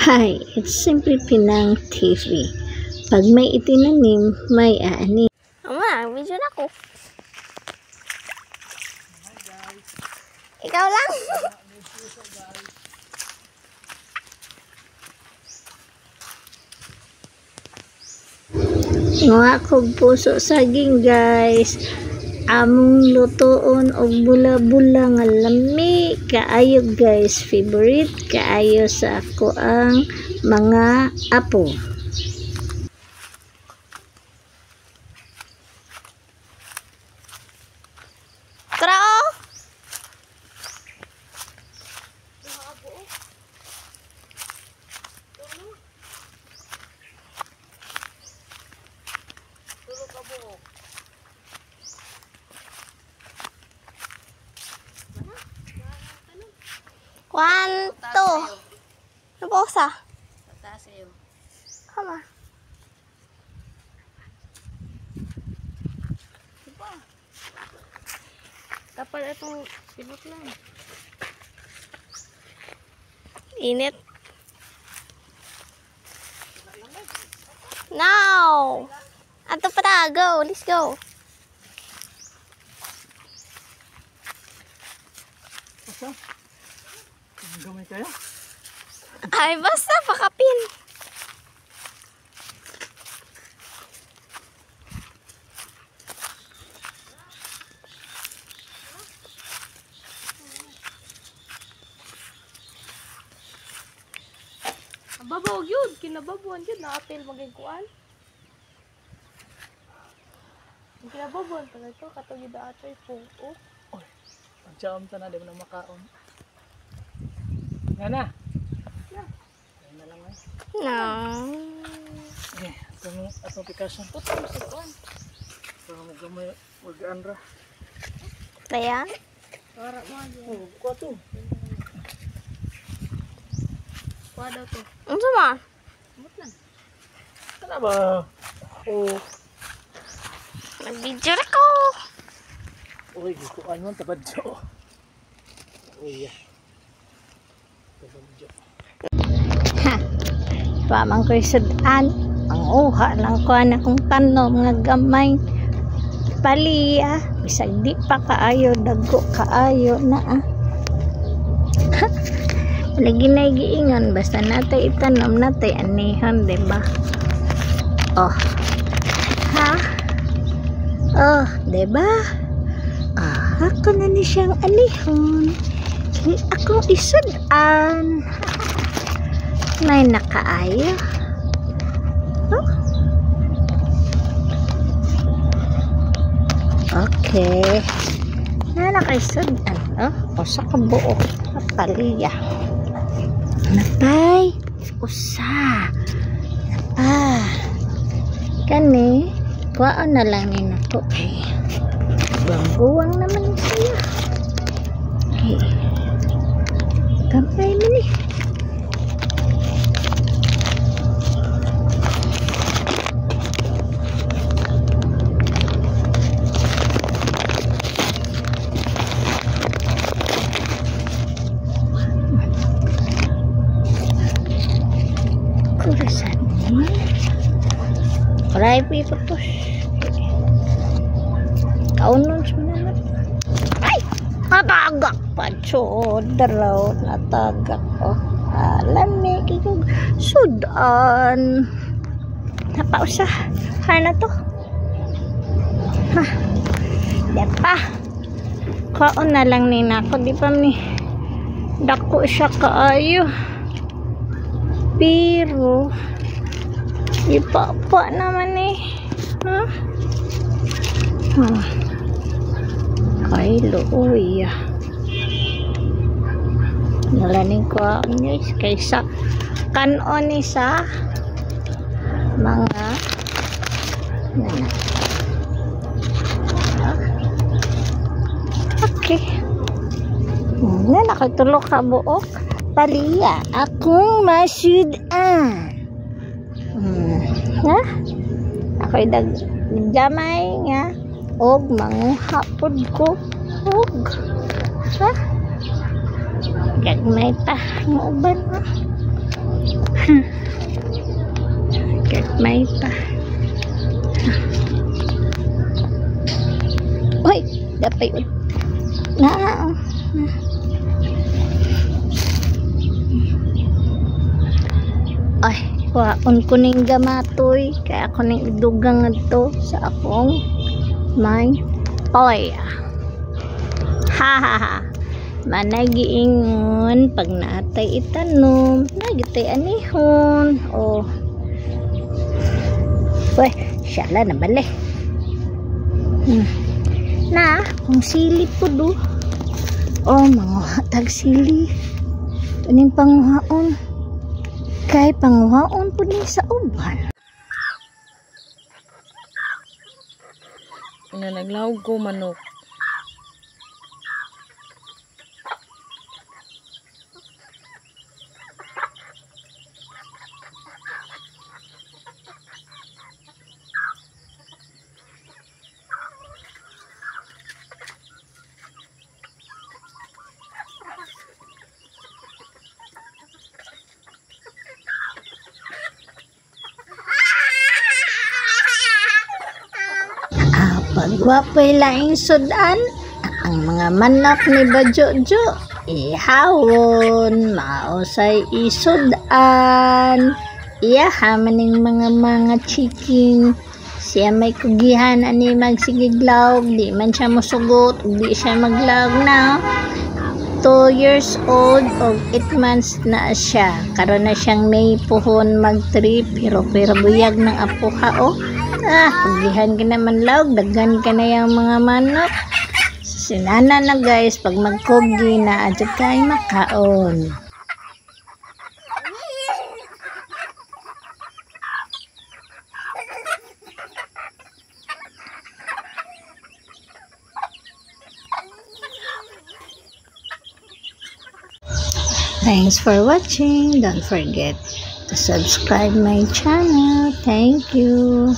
Hi, it's Simply Pinang TV. Pag may itinanim, may aani. Ama, video na ko. Ikaw lang. Nga kog puso saging guys. Among lutoon og bula-bula nga lami kaayo guys, favorite kaayo sa ako ang mga apo. Krao Kwanto? Naposa? Tatas sa'yo. Kama? Diba? Kapal itong pinot lang. Init. Now! Ato pa go. Let's go. Gamay kayo? Ay, basta pakapin. Babaw yun. Kinababuan yun. Na-apel magigkuan. Kinababuan pa na ito. Katugid na ato yung puto. Oy, pag-cham ta na, di mo na makaon. Yan na. Yan na lang ay. No. Okay, atong pikasyon. Puto mo sa kuan. Para magamay, mag-andra. Kaya? Para mo dyan. Oh, kuha to. Kuha daw to. Ano sama? Amot lang. Ano ba? Oh, Nag-video na ko. uy, kuhaan mo, tabadyo. Uy, yeah. Tabadyo. Ha. Pamang ko'y sudan. Ang uha lang ko na kong tanom nga gamay. Paliya. Bisag di pa kaayo. Dago kaayo na ah. Lagi na giingon. Basta natay itanom natay anihan. Diba? Oh. Ha? Oh. Diba? Ah, ako na ni siyang anihon. Di akong isudan. May nakaayo. Oh. Okay. Na nakaisudan. Oh, usa ka buo. Paliya. Napay. Usa. Napa. Kani. Kuhaan na lang ni nako. Okay. Bangguang naman siya. Okay. Kampay mo ni. Kurasan ni. Kuray po ito. Kaunon siya naman. Ay! Natagak pa. Chodaraw. Natagak ko. Alam eh. Sudan. Napausa. Hana to. Ha. Diba? Kaon na lang ni nako. Di pa ni. Dako siya kaayo. Pero. Ipapa naman eh. Ha? Kay looy nalaning ko ang news kaysa kanon ni sa mga nana. Okay na nakatulog ka buok paliya akong masudan. Ha? Ako'y gamay nga og manguhapod ko og ha? Gagmay pa ng uban ha? May pa. Uy, dapat yun. Ay, waon ko ning gamatoy. Kaya ako ning idugang ito sa akong may toy. Ha ha ha. Managiingon pag natay itanom. Nagitay anihon. Oh. Uy, syala na bali. Na, kung sili po do. Oh, mga tag sili. Tuning panguhaon. Kay panguhaon po din sa uban. Naglawag ko manok. Pagwapoy laing sudan, ang mga manok ni Bajojo, ihawon, mausay isudan, ihamaning mga chicken, siya may kugihan ani magsigiglaw, di man siya musugot, di siya maglaw na. 2 years old o 8 months na siya. Karon na siyang may puhon mag-trip, pero buyag ng apuha o. Paglihan ka naman laog, daghan ka na yung mga manok. Sinana na guys, pag magkugi na, adyo kayo makaon. Thanks for watching. Don't forget to subscribe my channel. Thank you.